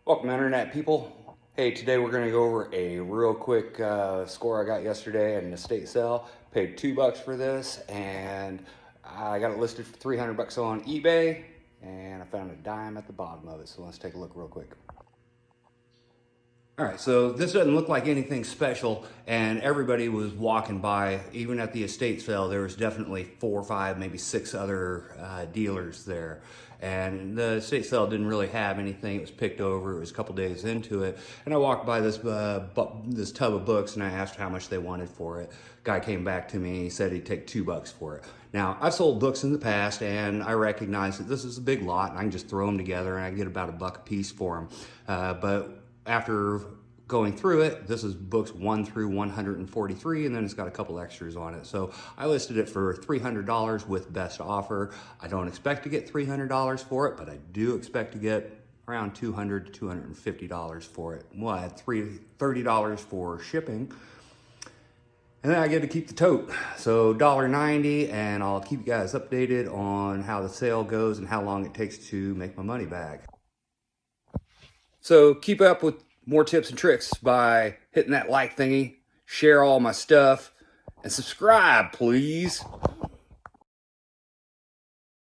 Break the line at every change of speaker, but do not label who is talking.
Welcome, internet people. Hey, today we're going to go over a real quick score I got yesterday at an estate sale. Paid $2 for this, and I got it listed for $300 on eBay, and I found a dime at the bottom of it. So let's take a look real quick. All right, so this doesn't look like anything special, and everybody was walking by. Even at the estate sale, there was definitely 4 or 5, maybe 6 other dealers there. And the estate sale didn't really have anything. It was picked over. It was a couple days into it. And I walked by this tub of books, and I asked how much they wanted for it. Guy came back to me. He said he'd take $2 for it. Now, I've sold books in the past, and I recognize that this is a big lot, and I can just throw them together, and I get about $1 a piece for them. But after going through it, this is books 1 through 143, and then it's got a couple extras on it. So I listed it for $300 with best offer. I don't expect to get $300 for it, but I do expect to get around $200 to $250 for it. Well, I had $30 for shipping. And then I get to keep the tote. So $1.90, and I'll keep you guys updated on how the sale goes and how long it takes to make my money back. So keep up with more tips and tricks by hitting that like thingy, share all my stuff, and subscribe, please.